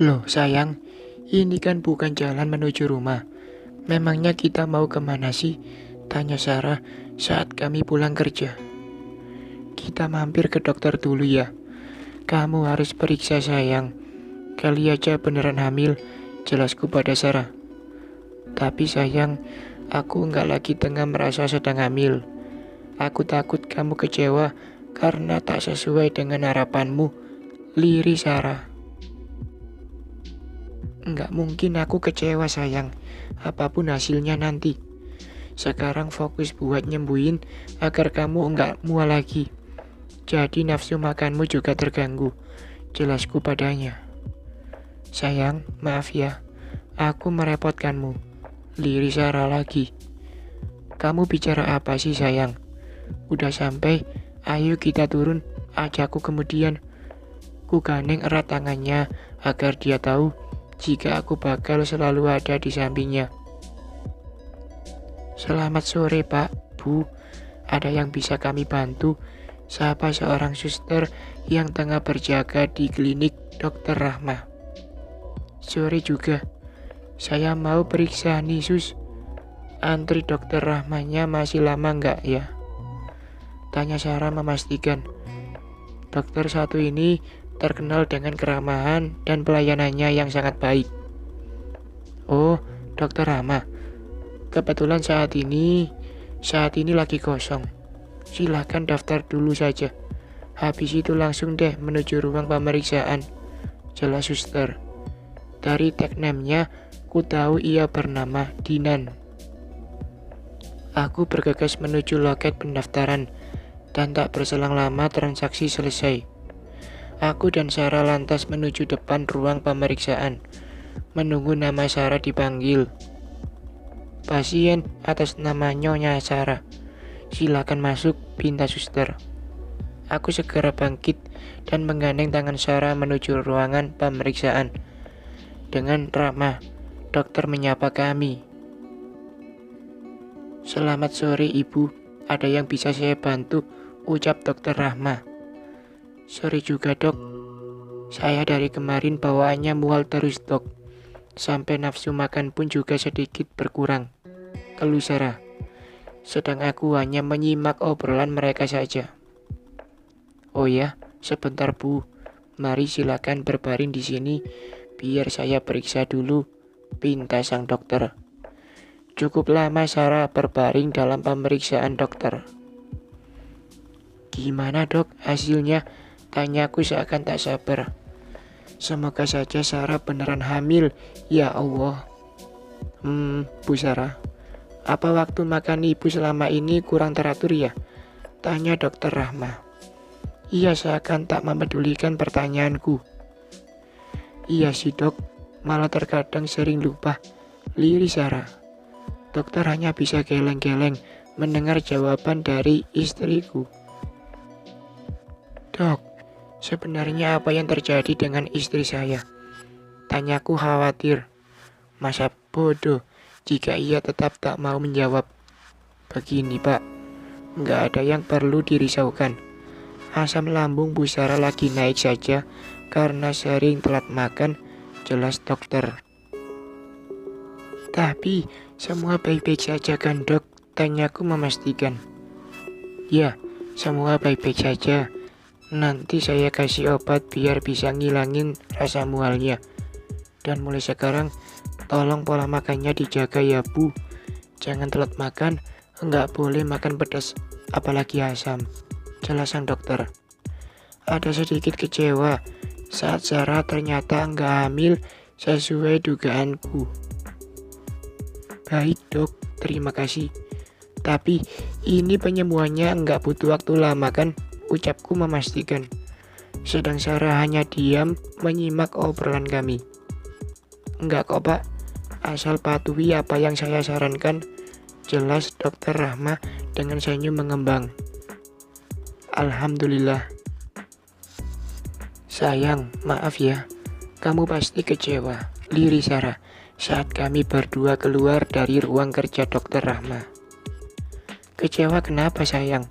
Loh sayang, ini kan bukan jalan menuju rumah. Memangnya kita mau kemana sih? Tanya Sarah saat kami pulang kerja. Kita mampir ke dokter dulu ya. Kamu harus periksa sayang. Kali aja beneran hamil, jelasku pada Sarah. Tapi sayang, aku nggak lagi tengah merasa sedang hamil. Aku takut kamu kecewa karena tak sesuai dengan harapanmu. Lirih Sarah. Nggak mungkin aku kecewa sayang, apapun hasilnya nanti. Sekarang fokus buat nyembuhin agar kamu nggak mual lagi. Jadi nafsu makanmu juga terganggu, jelasku padanya. Sayang, maaf ya, aku merepotkanmu. Lirih Sarah lagi. Kamu bicara apa sih sayang? Udah sampai, ayo kita turun, ajakku kemudian. Ku gandeng erat tangannya agar dia tahu jika aku bakal selalu ada di sampingnya. Selamat sore Pak, Bu. Ada yang bisa kami bantu? Sapa seorang suster yang tengah berjaga di klinik Dokter Rahma. Sore juga. Saya mau periksa nih sus. Antri Dokter Rahmanya masih lama nggak ya? Tanya Sarah memastikan. Dokter satu ini terkenal dengan keramahan dan pelayanannya yang sangat baik. Oh, Dokter Rahma. Kebetulan saat ini lagi kosong. Silahkan daftar dulu saja. Habis itu langsung deh menuju ruang pemeriksaan. Jelas suster. Dari tag name-nya, ku tahu ia bernama Dinan. Aku bergegas menuju loket pendaftaran dan tak berselang lama transaksi selesai. Aku dan Sarah lantas menuju depan ruang pemeriksaan, menunggu nama Sarah dipanggil. Pasien atas nama Nyonya Sarah. Silakan masuk, pinta suster. Aku segera bangkit dan menggandeng tangan Sarah menuju ruangan pemeriksaan. Dengan ramah, dokter menyapa kami. Selamat sore ibu, ada yang bisa saya bantu? Ucap Dokter Rahma. Sore juga dok, saya dari kemarin bawaannya mual terus dok. Sampai nafsu makan pun juga sedikit berkurang. Keluh Sarah. Sedang aku hanya menyimak obrolan mereka saja. Oh ya, sebentar Bu. Mari silakan berbaring di sini, biar saya periksa dulu, pinta sang dokter. Cukup lama Sarah berbaring dalam pemeriksaan dokter. Gimana dok hasilnya? Tanyaku seakan tak sabar. Semoga saja Sarah beneran hamil, ya Allah. Bu Sarah. Apa waktu makan ibu selama ini kurang teratur ya? Tanya Dokter Rahma. Ia seakan tak memedulikan pertanyaanku. Iya sih dok, malah terkadang sering lupa. Lirih Sarah. Dokter hanya bisa geleng-geleng mendengar jawaban dari istriku. Dok, sebenarnya apa yang terjadi dengan istri saya? Tanyaku khawatir. Masa bodoh jika ia tetap tak mau menjawab. Begini pak, nggak ada yang perlu dirisaukan. Asam lambung Bu Sarah lagi naik saja karena sering telat makan, jelas dokter. Tapi semua baik-baik saja kan dok? Tanyaku memastikan. Ya, semua baik-baik saja. Nanti saya kasih obat biar bisa ngilangin rasa mualnya. Dan mulai sekarang tolong pola makannya dijaga ya Bu. Jangan telat makan, nggak boleh makan pedas, apalagi asam. Jelas sang dokter. Ada sedikit kecewa saat Sarah ternyata nggak hamil sesuai dugaanku. Baik dok, terima kasih. Tapi ini penyembuhannya nggak butuh waktu lama kan? Ucapku memastikan. Sedang Sarah hanya diam menyimak obrolan kami. Enggak kok pak, asal patuhi apa yang saya sarankan, jelas Dokter Rahma dengan senyum mengembang. Alhamdulillah. Sayang, maaf ya, kamu pasti kecewa, lirih Sarah, saat kami berdua keluar dari ruang kerja Dokter Rahma. Kecewa kenapa sayang?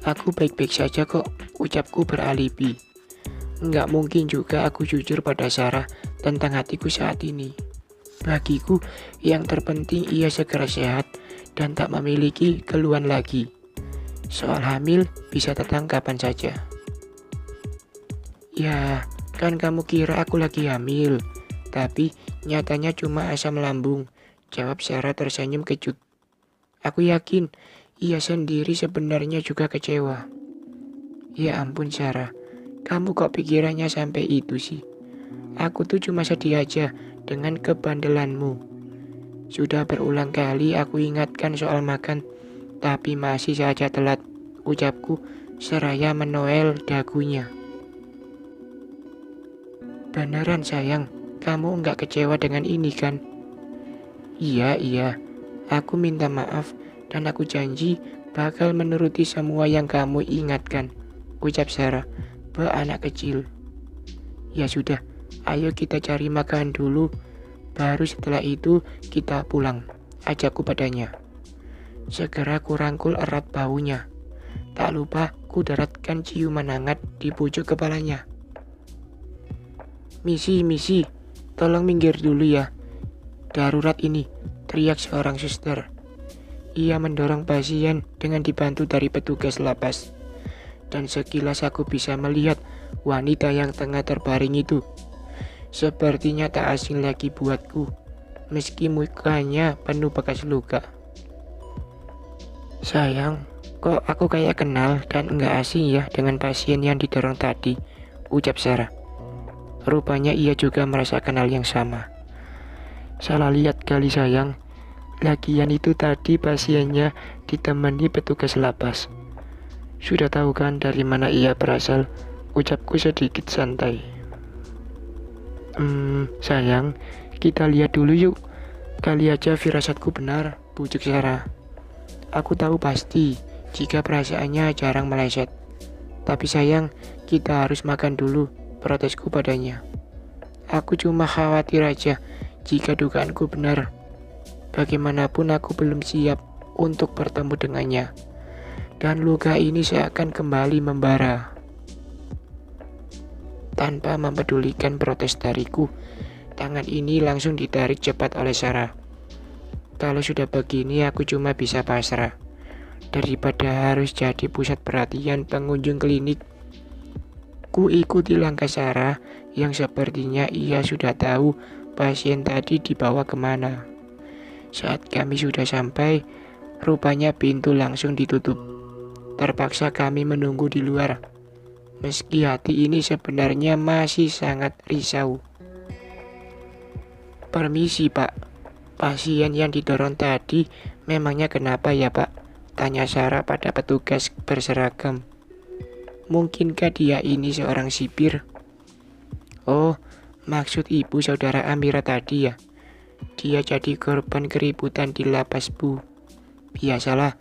Aku baik-baik saja kok, ucapku beralibi. Nggak mungkin juga aku jujur pada Sarah tentang hatiku saat ini. Bagiku, yang terpenting ia segera sehat dan tak memiliki keluhan lagi. Soal hamil bisa datang kapan saja. Ya, kan kamu kira aku lagi hamil, tapi nyatanya cuma asam lambung, jawab Sarah tersenyum kecut. Aku yakin ia sendiri sebenarnya juga kecewa. Ya ampun Sarah, kamu kok pikirannya sampai itu sih? Aku tuh cuma sedih aja dengan kebandelanmu. Sudah berulang kali aku ingatkan soal makan, tapi masih saja telat, ucapku seraya menoel dagunya. Beneran sayang, kamu nggak kecewa dengan ini kan? Iya, aku minta maaf dan aku janji bakal menuruti semua yang kamu ingatkan, ucap Sarah, anak kecil. Ya sudah, ayo kita cari makan dulu, baru setelah itu kita pulang, ajakku padanya. Segera kurangkul erat baunya. Tak lupa ku daratkan ciuman hangat di pucuk kepalanya. Misi, tolong minggir dulu ya. Darurat ini, teriak seorang suster. Ia mendorong pasien dengan dibantu dari petugas lapas. Dan sekilas aku bisa melihat wanita yang tengah terbaring itu. Sepertinya tak asing lagi buatku, meski mukanya penuh bekas luka. Sayang, kok aku kayak kenal dan enggak asing ya dengan pasien yang didorong tadi, ucap Sarah. Rupanya ia juga merasakan hal yang sama. Salah lihat kali sayang, lagian itu tadi pasiennya ditemani petugas lapas. Sudah tahu kan dari mana ia berasal, ucapku sedikit santai. Sayang, kita lihat dulu yuk. Kali aja firasatku benar, bujuk Sarah. Aku tahu pasti jika perasaannya jarang meleset. Tapi sayang, kita harus makan dulu, protesku padanya. Aku cuma khawatir aja jika dugaanku benar. Bagaimanapun aku belum siap untuk bertemu dengannya. Dan luka ini seakan kembali membara. Tanpa mempedulikan protes dariku, tangan ini langsung ditarik cepat oleh Sarah. Kalau sudah begini aku cuma bisa pasrah. Daripada harus jadi pusat perhatian pengunjung klinik, ku ikuti langkah Sarah yang sepertinya ia sudah tahu pasien tadi dibawa kemana. Saat kami sudah sampai, rupanya pintu langsung ditutup. Terpaksa kami menunggu di luar. Meski hati ini sebenarnya masih sangat risau. Permisi Pak, pasien yang didorong tadi memangnya kenapa ya Pak? Tanya Sarah pada petugas berseragam. Mungkinkah dia ini seorang sipir? Oh, maksud ibu saudara Amira tadi ya? Dia jadi korban keributan di lapas Bu. Biasalah,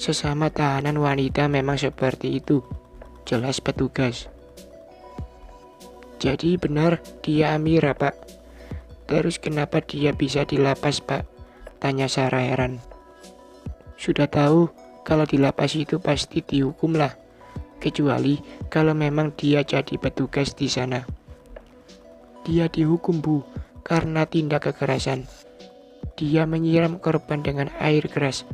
sesama tahanan wanita memang seperti itu, jelas petugas. Jadi benar dia Amira Pak? Terus kenapa dia bisa di lapas Pak? Tanya Sarah heran. Sudah tahu kalau di lapas itu pasti dihukum lah. Kecuali kalau memang dia jadi petugas di sana. Dia dihukum Bu, karena tindak kekerasan. Dia menyiram korban dengan air keras.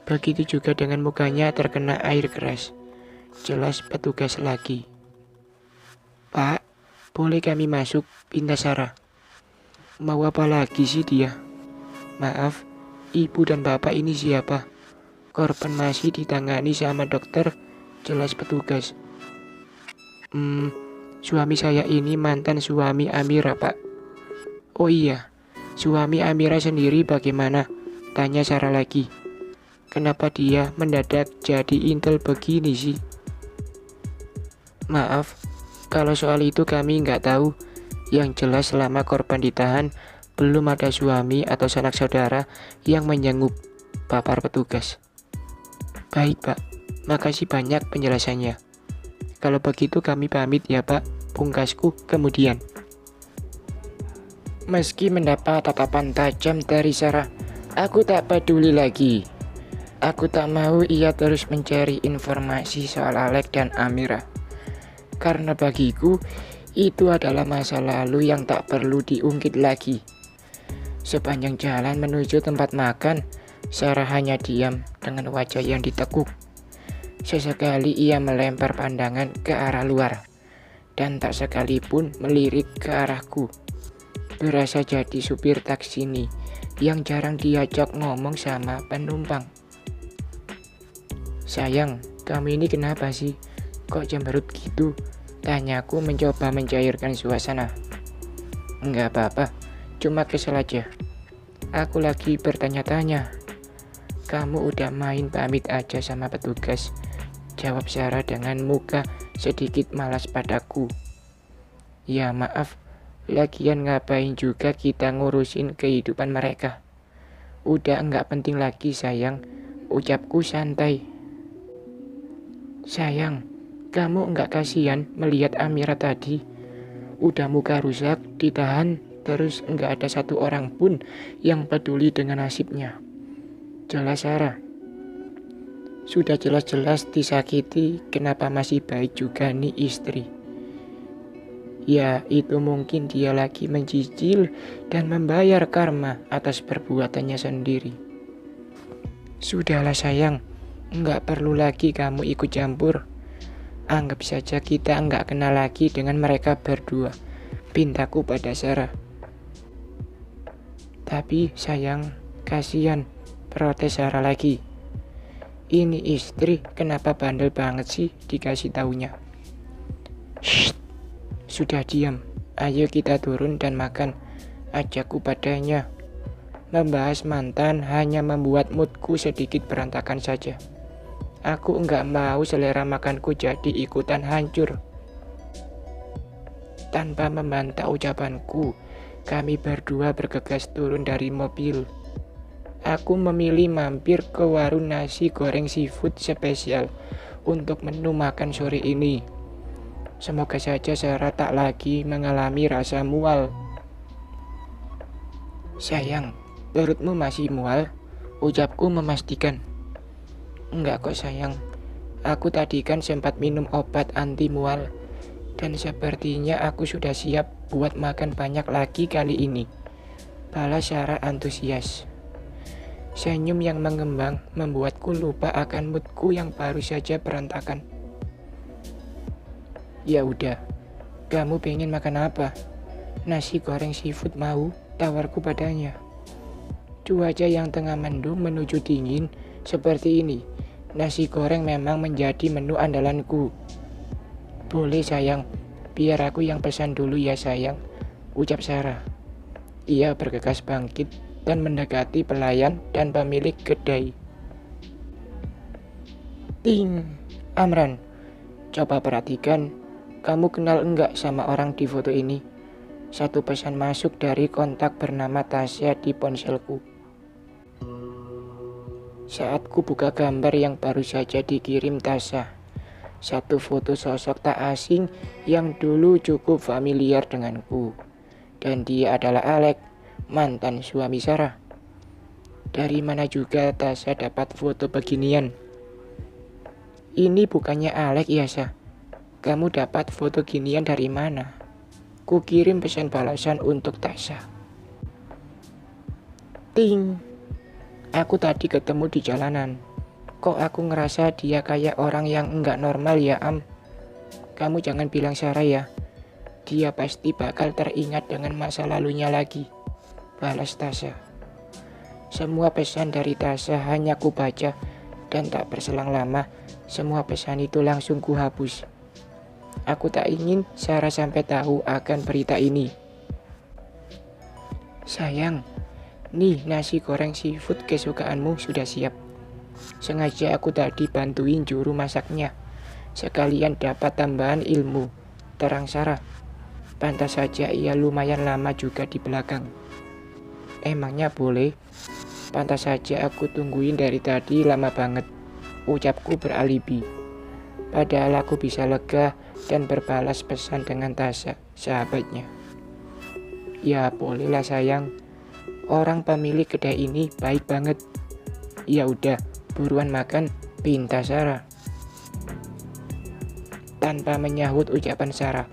Begitu juga dengan mukanya terkena air keras. Jelas petugas lagi. Pak, boleh kami masuk? Pinta Sarah. Mau apa lagi sih dia? Maaf, ibu dan bapak ini siapa? Korban masih ditangani sama dokter, jelas petugas. Suami saya ini mantan suami Amira Pak. Oh iya, suami Amira sendiri bagaimana? Tanya Sarah lagi. Kenapa dia mendadak jadi intel begini sih? Maaf, kalau soal itu kami nggak tahu. Yang jelas selama korban ditahan, belum ada suami atau sanak saudara yang menjenguk, papar petugas. Baik Pak, makasih banyak penjelasannya. Kalau begitu kami pamit ya Pak, pungkasku kemudian. Meski mendapat tatapan tajam dari Sarah, aku tak peduli lagi. Aku tak mau ia terus mencari informasi soal Alek dan Amira. Karena bagiku, Itu adalah masa lalu yang tak perlu diungkit lagi. Sepanjang jalan menuju tempat makan, Sarah hanya diam dengan wajah yang ditekuk. Sesekali ia melempar pandangan ke arah luar, dan tak sekalipun melirik ke arahku. Berasa jadi supir taksi ini yang jarang diajak ngomong sama penumpang. "Sayang, kamu ini kenapa sih? Kok cemberut gitu?" tanyaku mencoba mencairkan suasana. "Enggak apa-apa, cuma kesel aja. Aku lagi bertanya-tanya. Kamu udah main pamit aja sama petugas," jawab Sarah dengan muka sedikit malas padaku. "Ya maaf, lagian ngapain juga kita ngurusin kehidupan mereka. Udah enggak penting lagi sayang," ucapku santai. "Sayang, kamu enggak kasihan melihat Amira tadi? Udah muka rusak, ditahan, terus enggak ada satu orang pun yang peduli dengan nasibnya," jelas Sarah. Sudah jelas-jelas disakiti, kenapa masih baik juga nih istri? Ya, itu mungkin dia lagi mencicil dan membayar karma atas perbuatannya sendiri. Sudahlah sayang, enggak perlu lagi kamu ikut campur. Anggap saja kita enggak kenal lagi dengan mereka berdua, pintaku pada Sarah. "Tapi sayang, kasihan," protes Sarah lagi. "Ini istri kenapa bandel banget sih dikasih taunya?" "Shh, sudah diam. Ayo kita turun dan makan," ajakku padanya. Membahas mantan hanya membuat moodku sedikit berantakan saja. Aku enggak mau selera makanku jadi ikutan hancur. Tanpa membantah ucapanku, kami berdua bergegas turun dari mobil. Aku memilih mampir ke warung nasi goreng seafood spesial untuk menu makan sore ini. Semoga saja Sarah tak lagi mengalami rasa mual. "Sayang, perutmu masih mual?" ucapku memastikan. "Enggak kok sayang, aku tadi kan sempat minum obat anti mual, dan sepertinya aku sudah siap buat makan banyak lagi kali ini," balas Sarah antusias. Senyum yang mengembang membuatku lupa akan moodku yang baru saja berantakan. "Ya udah, kamu pengen makan apa? Nasi goreng seafood mau?" tawarku padanya. Cuaca yang tengah mendung menuju dingin seperti ini, nasi goreng memang menjadi menu andalanku. "Boleh sayang, biar aku yang pesan dulu ya sayang," ucap Sarah. Ia bergegas bangkit dan mendekati pelayan dan pemilik kedai. "Ting, Amran, coba perhatikan, kamu kenal enggak sama orang di foto ini?" Satu pesan masuk dari kontak bernama Tasya di ponselku. Saat ku buka gambar yang baru saja dikirim Tasya, satu foto sosok tak asing yang dulu cukup familiar denganku. Dan dia adalah Alex, mantan suami Sarah. Dari mana juga Tasya dapat foto beginian? "Ini bukannya Alex ya, Sah? Kamu dapat foto ginian dari mana?" Ku kirim pesan balasan untuk Tasya. "Ting, aku tadi ketemu di jalanan. Kok aku ngerasa dia kayak orang yang enggak normal ya, Am? Kamu jangan bilang Sarah ya. Dia pasti bakal teringat dengan masa lalunya lagi," balas Tasya. Semua pesan dari Tasya hanya ku baca, dan tak berselang lama, semua pesan itu langsung ku hapus. Aku tak ingin Sarah sampai tahu akan berita ini. "Sayang, nih nasi goreng seafood kesukaanmu sudah siap. Sengaja aku tadi bantuin juru masaknya. Sekalian dapat tambahan ilmu," terang Sarah. Pantas saja ia lumayan lama juga di belakang. "Emangnya boleh? Pantas saja aku tungguin dari tadi lama banget," ucapku beralibi. Padahal aku bisa lega dan berbalas pesan dengan Tasya, sahabatnya. "Ya bolehlah sayang, orang pemilik kedai ini baik banget." "Ya udah, buruan makan," pinta Sarah. Tanpa menyahut ucapan Sarah,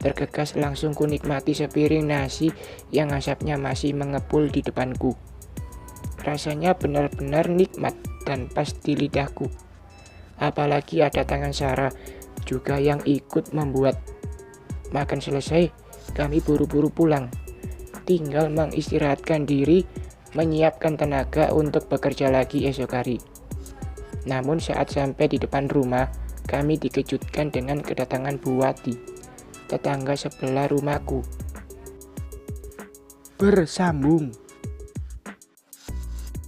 Terkekas langsung kunikmati sepiring nasi yang asapnya masih mengepul di depanku. Rasanya benar-benar nikmat dan pas di lidahku. Apalagi ada tangan Sarah juga yang ikut membuat. Makan selesai, kami buru-buru pulang. Tinggal mengistirahatkan diri, menyiapkan tenaga untuk bekerja lagi esok hari. Namun saat sampai di depan rumah, kami dikejutkan dengan kedatangan Bu Wati, tetangga sebelah rumahku. Bersambung.